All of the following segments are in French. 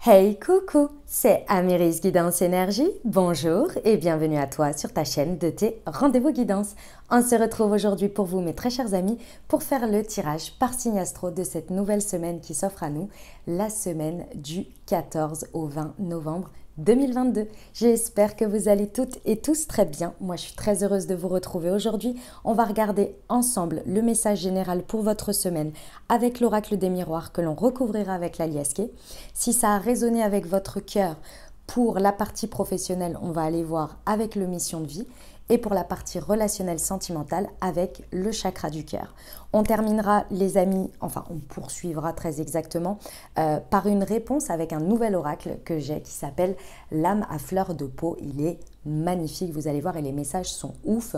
Hey coucou, c'est Amiris Guidance Énergie, bonjour et bienvenue à toi sur ta chaîne de tes rendez-vous guidance. On se retrouve aujourd'hui pour vous mes très chers amis pour faire le tirage par signe astro de cette nouvelle semaine qui s'offre à nous, la semaine du 14 au 20 novembre 2022. J'espère que vous allez toutes et tous très bien. Moi, je suis très heureuse de vous retrouver aujourd'hui. On va regarder ensemble le message général pour votre semaine avec l'oracle des miroirs que l'on recouvrira avec la liasquée. Si ça a résonné avec votre cœur pour la partie professionnelle, on va aller voir avec le mission de vie. Et pour la partie relationnelle sentimentale avec le chakra du cœur. On terminera les amis, enfin on poursuivra très exactement par une réponse avec un nouvel oracle que j'ai qui s'appelle l'âme à fleur de peau. Il est magnifique, vous allez voir et les messages sont ouf.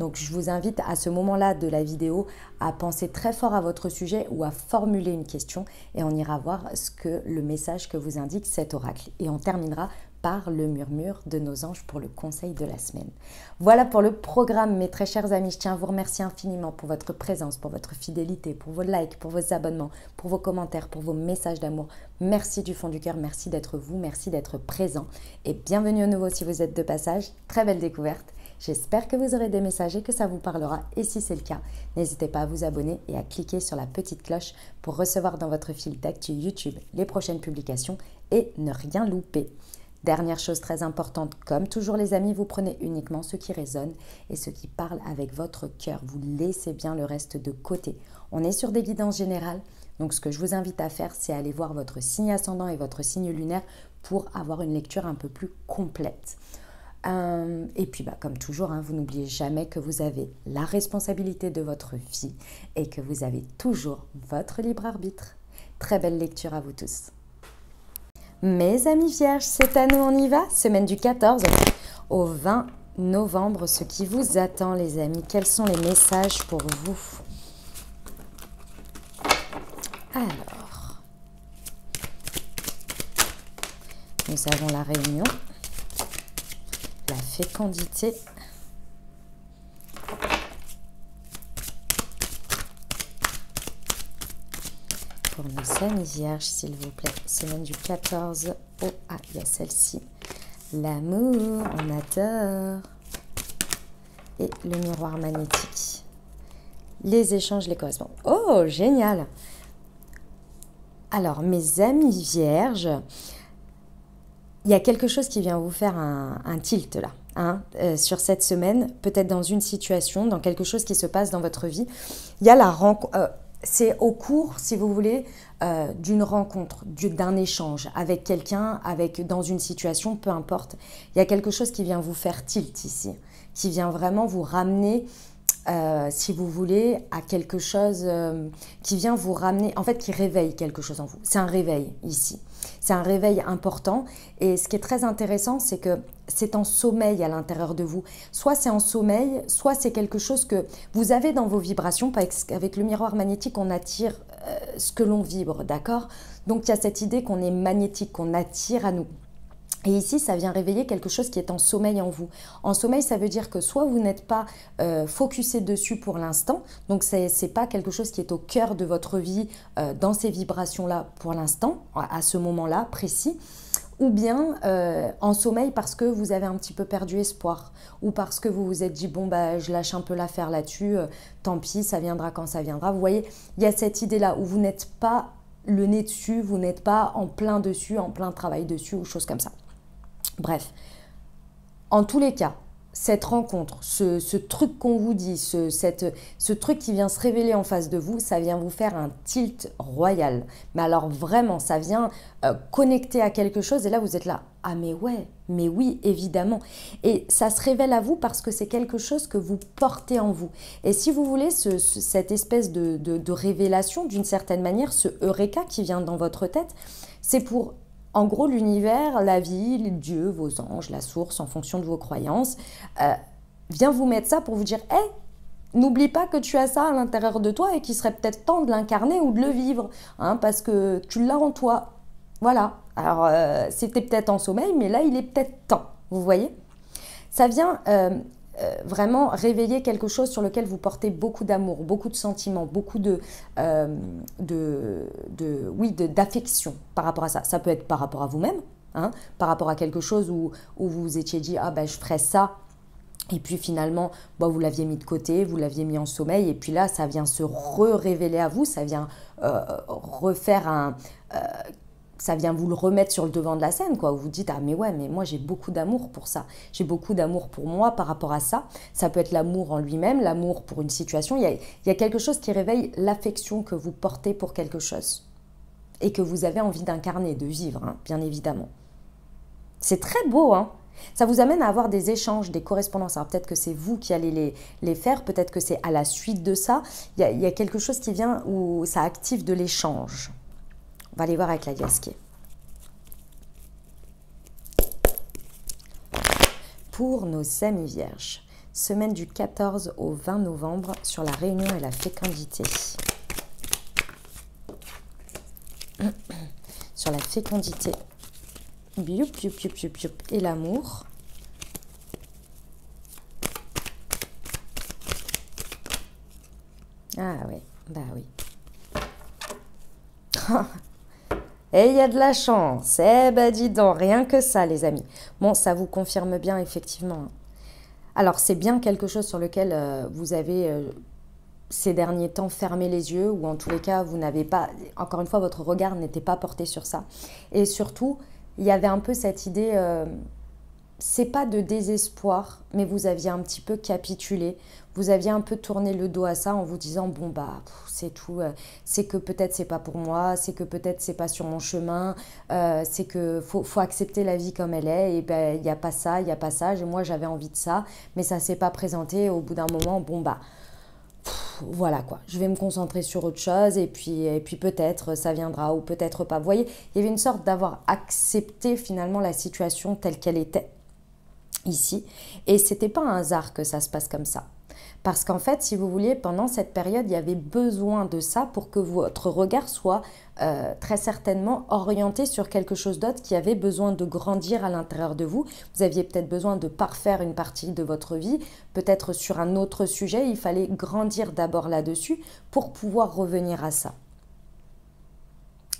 Donc je vous invite à ce moment-là de la vidéo à penser très fort à votre sujet ou à formuler une question et on ira voir ce que le message que vous indique cet oracle. Et on terminera par le murmure de nos anges pour le conseil de la semaine. Voilà pour le programme, mes très chers amis. Je tiens à vous remercier infiniment pour votre présence, pour votre fidélité, pour vos likes, pour vos abonnements, pour vos commentaires, pour vos messages d'amour. Merci du fond du cœur, merci d'être vous, merci d'être présent. Et bienvenue au nouveau si vous êtes de passage. Très belle découverte. J'espère que vous aurez des messages et que ça vous parlera. Et si c'est le cas, n'hésitez pas à vous abonner et à cliquer sur la petite cloche pour recevoir dans votre fil d'actu YouTube les prochaines publications et ne rien louper. Dernière chose très importante, comme toujours les amis, vous prenez uniquement ce qui résonne et ce qui parle avec votre cœur. Vous laissez bien le reste de côté. On est sur des guidances générales, donc ce que je vous invite à faire, c'est aller voir votre signe ascendant et votre signe lunaire pour avoir une lecture un peu plus complète. Et puis comme toujours, vous n'oubliez jamais que vous avez la responsabilité de votre vie et que vous avez toujours votre libre arbitre. Très belle lecture à vous tous. Mes amis vierges, c'est à nous, on y va. Semaine du 14 au 20 novembre, ce qui vous attend les amis. Quels sont les messages pour vous? Alors, nous avons la réunion, la fécondité, pour nos amis vierges, s'il vous plaît. Semaine du 14 au... Ah, il y a celle-ci. L'amour, on adore. Et le miroir magnétique. Les échanges, les correspondances. Oh, génial! Alors, mes amis vierges, il y a quelque chose qui vient vous faire un tilt là. Sur cette semaine, peut-être dans une situation, dans quelque chose qui se passe dans votre vie. Il y a la rencontre... c'est au cours, si vous voulez, d'une rencontre, d'un échange avec quelqu'un, dans une situation, peu importe. Il y a quelque chose qui vient vous faire tilt ici, qui vient vraiment vous ramener, si vous voulez, à quelque chose qui vient vous ramener, en fait, qui réveille quelque chose en vous. C'est un réveil ici. C'est un réveil important et ce qui est très intéressant, c'est que c'est en sommeil à l'intérieur de vous. Soit c'est en sommeil, soit c'est quelque chose que vous avez dans vos vibrations. Avec le miroir magnétique, on attire ce que l'on vibre, d'accord? Donc il y a cette idée qu'on est magnétique, qu'on attire à nous. Et ici, ça vient réveiller quelque chose qui est en sommeil en vous. En sommeil, ça veut dire que soit vous n'êtes pas focusé dessus pour l'instant, donc ce n'est pas quelque chose qui est au cœur de votre vie, dans ces vibrations-là pour l'instant, à ce moment-là précis, ou bien en sommeil parce que vous avez un petit peu perdu espoir, ou parce que vous vous êtes dit, bon, je lâche un peu l'affaire là-dessus, tant pis, ça viendra quand ça viendra. Vous voyez, il y a cette idée-là où vous n'êtes pas le nez dessus, vous n'êtes pas en plein dessus, en plein travail dessus, ou choses comme ça. Bref, en tous les cas, cette rencontre, ce truc qu'on vous dit, ce truc qui vient se révéler en face de vous, ça vient vous faire un tilt royal. Mais alors vraiment, ça vient connecter à quelque chose et là vous êtes là, ah mais ouais, mais oui, évidemment. Et ça se révèle à vous parce que c'est quelque chose que vous portez en vous. Et si vous voulez, cette espèce de révélation, d'une certaine manière, ce eureka qui vient dans votre tête, c'est pour... En gros, l'univers, la vie, Dieu, vos anges, la source, en fonction de vos croyances, vient vous mettre ça pour vous dire « Hey, n'oublie pas que tu as ça à l'intérieur de toi et qu'il serait peut-être temps de l'incarner ou de le vivre, parce que tu l'as en toi. » Voilà. Alors, c'était peut-être en sommeil, mais là, il est peut-être temps. Vous voyez? Ça vient vraiment réveiller quelque chose sur lequel vous portez beaucoup d'amour, beaucoup de sentiments, beaucoup d'affection par rapport à ça. Ça peut être par rapport à vous-même, hein, par rapport à quelque chose où vous vous étiez dit « Ah ben je ferais ça ». Et puis finalement, bah, vous l'aviez mis de côté, vous l'aviez mis en sommeil. Et puis là, ça vient se révéler à vous, ça vient ça vient vous le remettre sur le devant de la scène, quoi. Vous vous dites, ah mais ouais, mais moi j'ai beaucoup d'amour pour ça. J'ai beaucoup d'amour pour moi par rapport à ça. Ça peut être l'amour en lui-même, l'amour pour une situation. Il y a quelque chose qui réveille l'affection que vous portez pour quelque chose. Et que vous avez envie d'incarner, de vivre, hein, bien évidemment. C'est très beau, hein. Ça vous amène à avoir des échanges, des correspondances. Alors peut-être que c'est vous qui allez les faire, peut-être que c'est à la suite de ça. Il y a quelque chose qui vient où ça active de l'échange. On va aller voir avec la diasquée. Pour nos amis vierges, semaine du 14 au 20 novembre sur la réunion et la fécondité. Sur la fécondité. Bioup, bioup, bioup, bioup, bioup. Et l'amour. Ah oui, bah oui. Et il y a de la chance. Eh ben dis donc, rien que ça les amis. Bon, ça vous confirme bien effectivement. Alors c'est bien quelque chose sur lequel vous avez ces derniers temps fermé les yeux, ou en tous les cas vous n'avez pas, encore une fois votre regard n'était pas porté sur ça. Et surtout, il y avait un peu cette idée, c'est pas de désespoir, mais vous aviez un petit peu capitulé. Vous aviez un peu tourné le dos à ça en vous disant bon bah c'est tout, c'est que peut-être c'est pas pour moi, c'est que peut-être c'est pas sur mon chemin, c'est que faut accepter la vie comme elle est, et ben il y a pas ça, il y a pas ça, moi j'avais envie de ça, mais ça s'est pas présenté. Au bout d'un moment, bon bah voilà quoi, je vais me concentrer sur autre chose et puis peut-être ça viendra ou peut-être pas. Vous voyez, il y avait une sorte d'avoir accepté finalement la situation telle qu'elle était ici, et c'était pas un hasard que ça se passe comme ça. Parce qu'en fait, si vous vouliez, pendant cette période, il y avait besoin de ça pour que votre regard soit très certainement orienté sur quelque chose d'autre qui avait besoin de grandir à l'intérieur de vous. Vous aviez peut-être besoin de parfaire une partie de votre vie, peut-être sur un autre sujet. Il fallait grandir d'abord là-dessus pour pouvoir revenir à ça.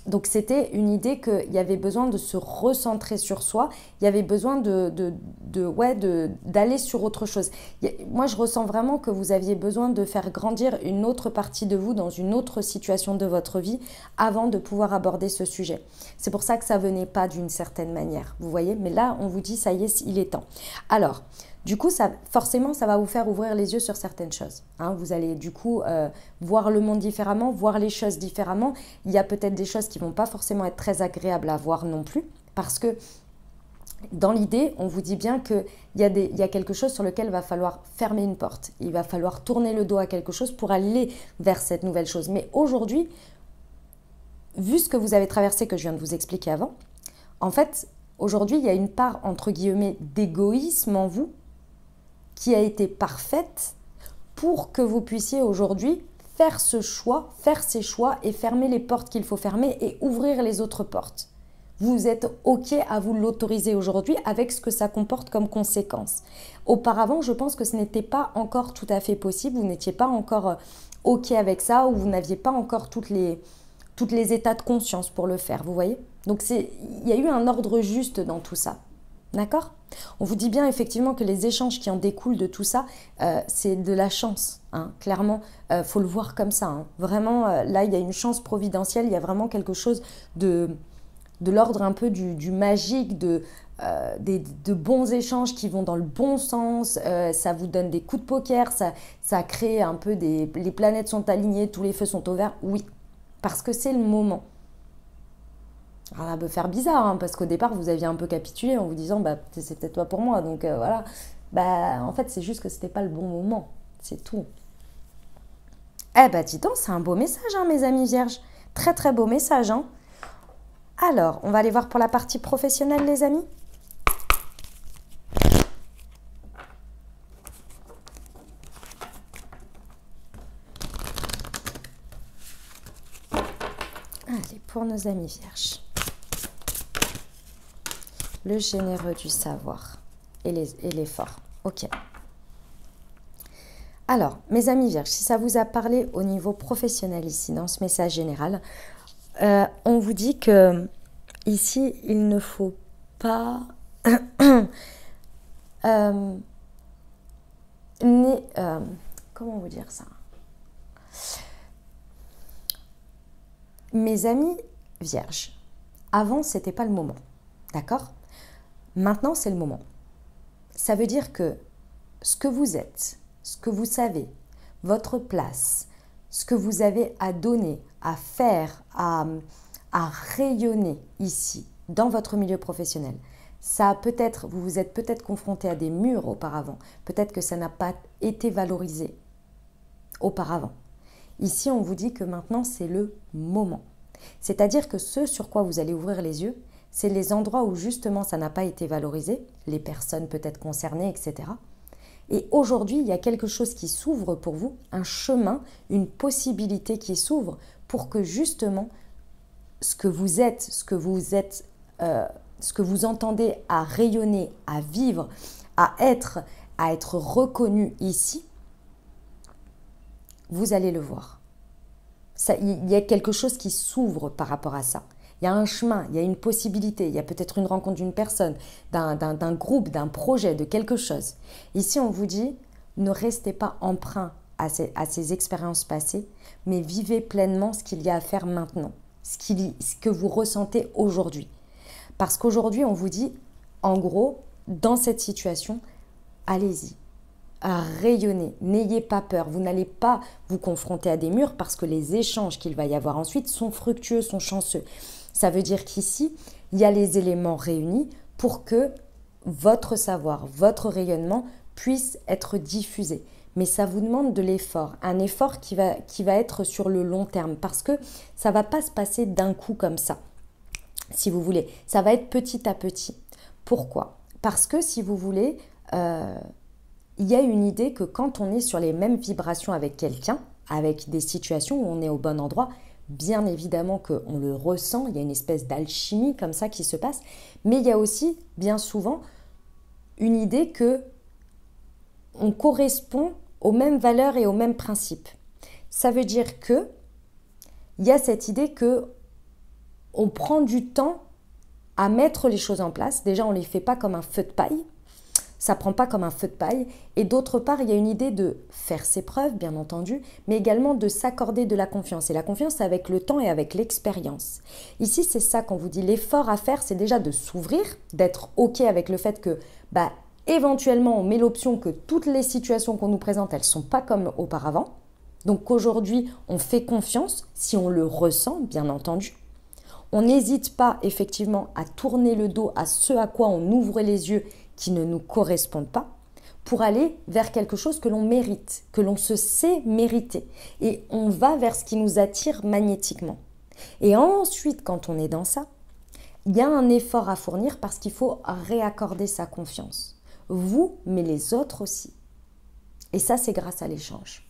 Donc c'était une idée qu'il y avait besoin de se recentrer sur soi, il y avait besoin d'aller sur autre chose. Moi je ressens vraiment que vous aviez besoin de faire grandir une autre partie de vous dans une autre situation de votre vie avant de pouvoir aborder ce sujet. C'est pour ça que ça venait pas d'une certaine manière, vous voyez. Mais là on vous dit ça y est, il est temps. Alors du coup, forcément, ça va vous faire ouvrir les yeux sur certaines choses. Hein. Vous allez du coup voir le monde différemment, voir les choses différemment. Il y a peut-être des choses qui ne vont pas forcément être très agréables à voir non plus. Parce que dans l'idée, on vous dit bien qu'il y a quelque chose sur lequel il va falloir fermer une porte. Il va falloir tourner le dos à quelque chose pour aller vers cette nouvelle chose. Mais aujourd'hui, vu ce que vous avez traversé, que je viens de vous expliquer avant, en fait, aujourd'hui, il y a une part, entre guillemets, d'égoïsme en vous qui a été parfaite pour que vous puissiez aujourd'hui faire ce choix, faire ces choix et fermer les portes qu'il faut fermer et ouvrir les autres portes. Vous êtes OK à vous l'autoriser aujourd'hui avec ce que ça comporte comme conséquence. Auparavant, je pense que ce n'était pas encore tout à fait possible, vous n'étiez pas encore OK avec ça, ou vous n'aviez pas encore toutes les états de conscience pour le faire, vous voyez. Donc il y a eu un ordre juste dans tout ça. D'accord? On vous dit bien effectivement que les échanges qui en découlent de tout ça, c'est de la chance. Hein. Clairement, faut le voir comme ça. Hein. Vraiment, là, il y a une chance providentielle. Il y a vraiment quelque chose de l'ordre un peu du magique, de bons échanges qui vont dans le bon sens. Ça vous donne des coups de poker. Ça crée un peu les planètes sont alignées, tous les feux sont au vert. Oui, parce que c'est le moment. Alors, ça peut faire bizarre, hein, parce qu'au départ, vous aviez un peu capitulé en vous disant bah, « c'est peut-être pas pour moi ». Donc voilà, bah, en fait, c'est juste que c'était pas le bon moment, c'est tout. Eh bah, dis donc, c'est un beau message, hein, mes amis vierges. Très, très beau message. Hein. Alors, on va aller voir pour la partie professionnelle, les amis. Allez, pour nos amis vierges. Le généreux du savoir et l'effort. Ok. Alors, mes amis vierges, si ça vous a parlé au niveau professionnel ici, dans ce message général, on vous dit que ici, il ne faut pas comment vous dire ça? Mes amis vierges, avant, c'était pas le moment, d'accord? Maintenant, c'est le moment. Ça veut dire que ce que vous êtes, ce que vous savez, votre place, ce que vous avez à donner, à faire, à rayonner ici, dans votre milieu professionnel, ça peut-être, vous vous êtes peut-être confronté à des murs auparavant, peut-être que ça n'a pas été valorisé auparavant. Ici, on vous dit que maintenant, c'est le moment. C'est-à-dire que ce sur quoi vous allez ouvrir les yeux, c'est les endroits où justement ça n'a pas été valorisé, les personnes peut-être concernées, etc. Et aujourd'hui, il y a quelque chose qui s'ouvre pour vous, un chemin, une possibilité qui s'ouvre pour que justement ce que vous êtes, ce que vous entendez à rayonner, à vivre, à être reconnu ici, vous allez le voir. Il y a quelque chose qui s'ouvre par rapport à ça. Il y a un chemin, il y a une possibilité, il y a peut-être une rencontre d'une personne, d'un groupe, d'un projet, de quelque chose. Ici, on vous dit, ne restez pas emprunt à ces expériences passées, mais vivez pleinement ce qu'il y a à faire maintenant, ce que vous ressentez aujourd'hui. Parce qu'aujourd'hui, on vous dit, en gros, dans cette situation, allez-y. À rayonner, n'ayez pas peur, vous n'allez pas vous confronter à des murs parce que les échanges qu'il va y avoir ensuite sont fructueux, sont chanceux. Ça veut dire qu'ici, il y a les éléments réunis pour que votre savoir, votre rayonnement puisse être diffusé. Mais ça vous demande de l'effort, un effort qui va être sur le long terme parce que ça ne va pas se passer d'un coup comme ça, si vous voulez. Ça va être petit à petit. Pourquoi? Parce que si vous voulez... il y a une idée que quand on est sur les mêmes vibrations avec quelqu'un, avec des situations où on est au bon endroit, bien évidemment qu'on le ressent, il y a une espèce d'alchimie comme ça qui se passe, mais il y a aussi bien souvent une idée que on correspond aux mêmes valeurs et aux mêmes principes. Ça veut dire que il y a cette idée que on prend du temps à mettre les choses en place. Déjà, on ne les fait pas comme un feu de paille. Ça ne prend pas comme un feu de paille. Et d'autre part, il y a une idée de faire ses preuves, bien entendu, mais également de s'accorder de la confiance. Et la confiance, c'est avec le temps et avec l'expérience. Ici, c'est ça qu'on vous dit. L'effort à faire, c'est déjà de s'ouvrir, d'être OK avec le fait que, éventuellement, on met l'option que toutes les situations qu'on nous présente, elles ne sont pas comme auparavant. Donc aujourd'hui, on fait confiance, si on le ressent, bien entendu. On n'hésite pas, effectivement, à tourner le dos à ce à quoi on ouvre les yeux qui ne nous correspondent pas, pour aller vers quelque chose que l'on mérite, que l'on se sait mériter. Et on va vers ce qui nous attire magnétiquement. Et ensuite, quand on est dans ça, il y a un effort à fournir parce qu'il faut réaccorder sa confiance. Vous, mais les autres aussi. Et ça, c'est grâce à l'échange.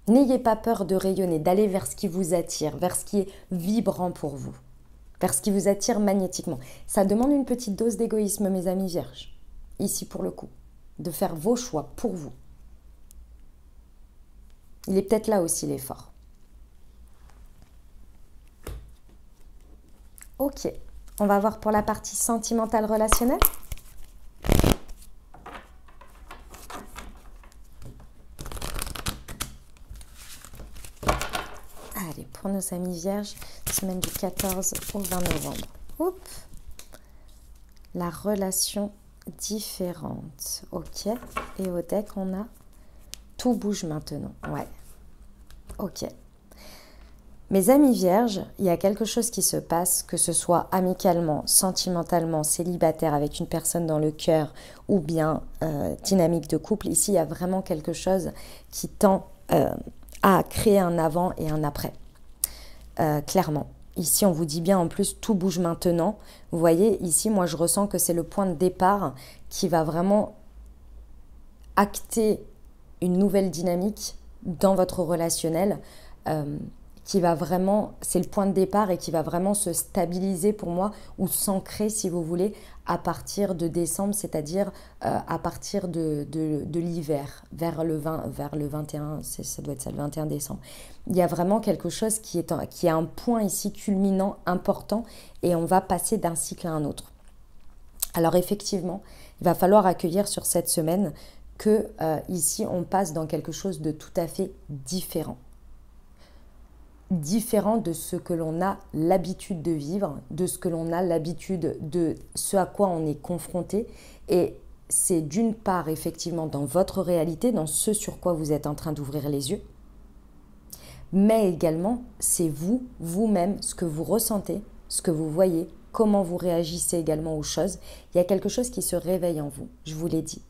N'ayez pas peur de rayonner, d'aller vers ce qui vous attire, vers ce qui est vibrant pour vous. Vers ce qui vous attire magnétiquement. Ça demande une petite dose d'égoïsme, mes amis vierges, ici pour le coup, de faire vos choix pour vous. Il est peut-être là aussi l'effort. Ok, on va voir pour la partie sentimentale relationnelle. Allez, pour nos amis vierges, semaine du 14 au 20 novembre. Oups. La relation différente. Ok. Et au deck, on a tout bouge maintenant. Ouais. Ok. Mes amis vierges, il y a quelque chose qui se passe, que ce soit amicalement, sentimentalement, célibataire avec une personne dans le cœur ou bien dynamique de couple. Ici, il y a vraiment quelque chose qui tend à créer un avant et un après. Clairement. Ici, on vous dit bien en plus, tout bouge maintenant. Vous voyez, ici, moi, je ressens que c'est le point de départ qui va vraiment acter une nouvelle dynamique dans votre relationnel qui va vraiment, c'est le point de départ et qui va vraiment se stabiliser pour moi ou s'ancrer si vous voulez à partir de décembre, c'est-à-dire à partir de l'hiver, vers le 21, ça doit être ça, le 21 décembre. Il y a vraiment quelque chose qui est un point ici culminant important et on va passer d'un cycle à un autre. Alors effectivement, il va falloir accueillir sur cette semaine que ici on passe dans quelque chose de tout à fait différent. Différent de ce que l'on a l'habitude de vivre, de ce que l'on a l'habitude de ce à quoi on est confronté. Et c'est d'une part effectivement dans votre réalité, dans ce sur quoi vous êtes en train d'ouvrir les yeux, mais également c'est vous, vous-même, ce que vous ressentez, ce que vous voyez, comment vous réagissez également aux choses. Il y a quelque chose qui se réveille en vous, je vous l'ai dit.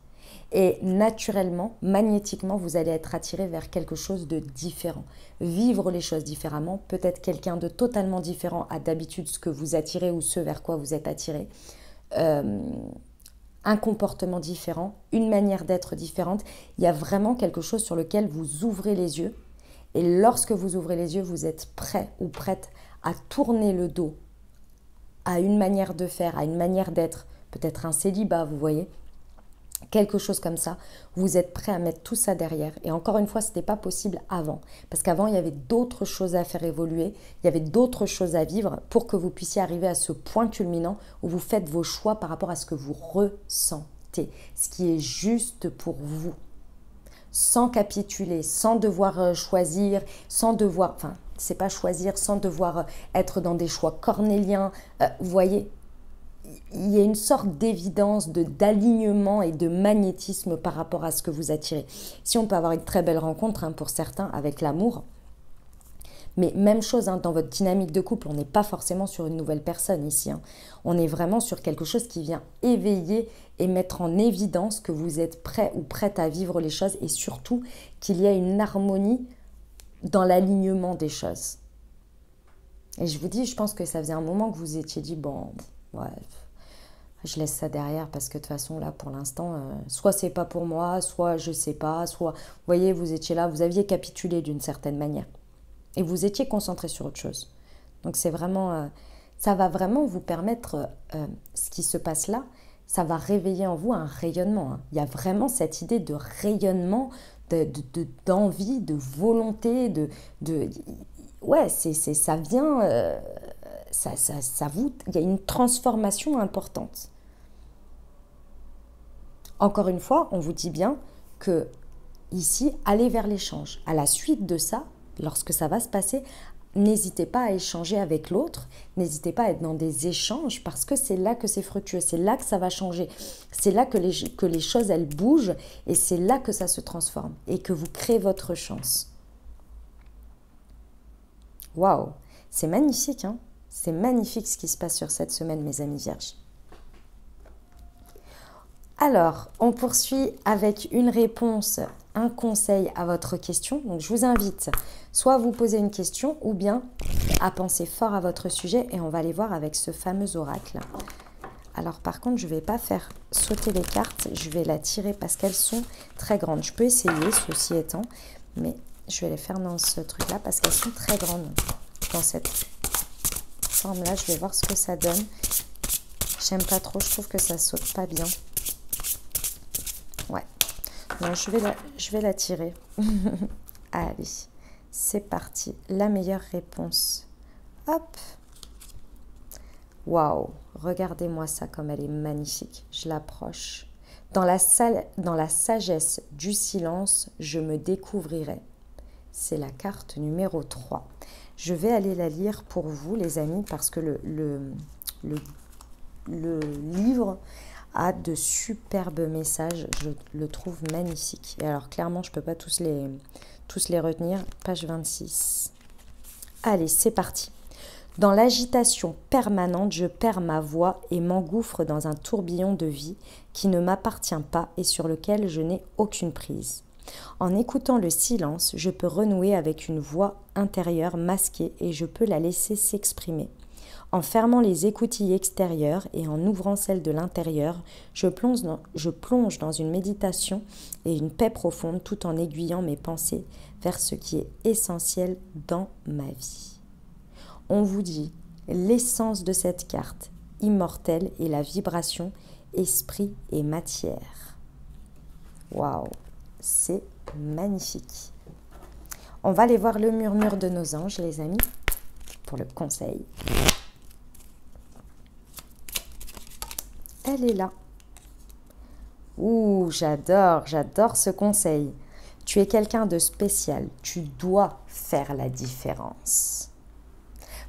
Et naturellement, magnétiquement, vous allez être attiré vers quelque chose de différent. Vivre les choses différemment, peut-être quelqu'un de totalement différent à d'habitude ce que vous attirez ou ce vers quoi vous êtes attiré. Un comportement différent, une manière d'être différente. Il y a vraiment quelque chose sur lequel vous ouvrez les yeux. Et lorsque vous ouvrez les yeux, vous êtes prêt ou prête à tourner le dos à une manière de faire, à une manière d'être, peut-être un célibat, vous voyez, quelque chose comme ça, vous êtes prêt à mettre tout ça derrière. Et encore une fois, ce n'était pas possible avant. Parce qu'avant, il y avait d'autres choses à faire évoluer, il y avait d'autres choses à vivre pour que vous puissiez arriver à ce point culminant où vous faites vos choix par rapport à ce que vous ressentez, ce qui est juste pour vous. Sans capituler, sans devoir choisir, sans devoir, enfin, c'est pas choisir, sans devoir être dans des choix cornéliens. Vous voyez, il y a une sorte d'évidence, d'alignement et de magnétisme par rapport à ce que vous attirez. Si on peut avoir une très belle rencontre, pour certains, avec l'amour, mais même chose dans votre dynamique de couple, on n'est pas forcément sur une nouvelle personne ici. On est vraiment sur quelque chose qui vient éveiller et mettre en évidence que vous êtes prêt ou prête à vivre les choses et surtout qu'il y a une harmonie dans l'alignement des choses. Et je vous dis, je pense que ça faisait un moment que vous étiez dit, bon, ouais, je laisse ça derrière parce que de toute façon, là, pour l'instant, soit c'est pas pour moi, soit je sais pas, soit, vous voyez, vous étiez là, vous aviez capitulé d'une certaine manière. Et vous étiez concentré sur autre chose. Donc c'est vraiment, ça va vraiment vous permettre, ce qui se passe là, ça va réveiller en vous un rayonnement. Il y a vraiment cette idée de rayonnement, d'envie, de volonté, ouais, ça vient, il y a une transformation importante. Encore une fois, on vous dit bien que ici, allez vers l'échange. À la suite de ça, lorsque ça va se passer, n'hésitez pas à échanger avec l'autre, n'hésitez pas à être dans des échanges parce que c'est là que c'est fructueux, c'est là que ça va changer, c'est là que les choses elles bougent et c'est là que ça se transforme et que vous créez votre chance. Waouh, c'est magnifique, hein? C'est magnifique ce qui se passe sur cette semaine, mes amis vierges. Alors, on poursuit avec une réponse, un conseil à votre question. Donc, je vous invite soit à vous poser une question ou bien à penser fort à votre sujet et on va aller voir avec ce fameux oracle. Alors, par contre, je ne vais pas faire sauter les cartes, je vais la tirer parce qu'elles sont très grandes. Je peux essayer, ceci étant, mais je vais les faire dans ce truc-là parce qu'elles sont très grandes dans cette forme-là. Je vais voir ce que ça donne. J'aime pas trop, je trouve que ça saute pas bien. Ouais, non, je vais la tirer. Allez, c'est parti. La meilleure réponse. Hop. Waouh, regardez-moi ça comme elle est magnifique. Je l'approche. Dans la sagesse du silence, je me découvrirai. C'est la carte numéro 3. Je vais aller la lire pour vous, les amis, parce que le livre a de superbes messages, je le trouve magnifique. Et alors clairement, je ne peux pas tous les retenir. Page 26. Allez, c'est parti. Dans l'agitation permanente, je perds ma voix et m'engouffre dans un tourbillon de vie qui ne m'appartient pas et sur lequel je n'ai aucune prise. En écoutant le silence, je peux renouer avec une voix intérieure masquée et je peux la laisser s'exprimer. En fermant les écoutilles extérieures et en ouvrant celles de l'intérieur, je plonge dans une méditation et une paix profonde tout en aiguillant mes pensées vers ce qui est essentiel dans ma vie. On vous dit, l'essence de cette carte immortelle est la vibration esprit et matière. Waouh, c'est magnifique. On va aller voir le murmure de nos anges, les amis, pour le conseil. Elle est là. Ouh, j'adore ce conseil. Tu es quelqu'un de spécial. Tu dois faire la différence.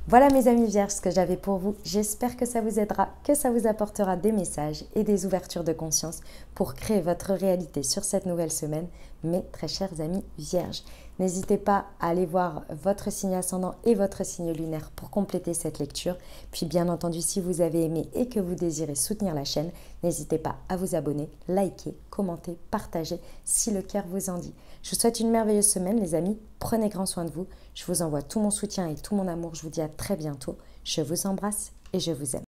Voilà mes amis vierges ce que j'avais pour vous. J'espère que ça vous aidera, que ça vous apportera des messages et des ouvertures de conscience pour créer votre réalité sur cette nouvelle semaine, mes très chers amis vierges. N'hésitez pas à aller voir votre signe ascendant et votre signe lunaire pour compléter cette lecture. Puis bien entendu, si vous avez aimé et que vous désirez soutenir la chaîne, n'hésitez pas à vous abonner, liker, commenter, partager si le cœur vous en dit. Je vous souhaite une merveilleuse semaine les amis, prenez grand soin de vous. Je vous envoie tout mon soutien et tout mon amour. Je vous dis à très bientôt. Je vous embrasse et je vous aime.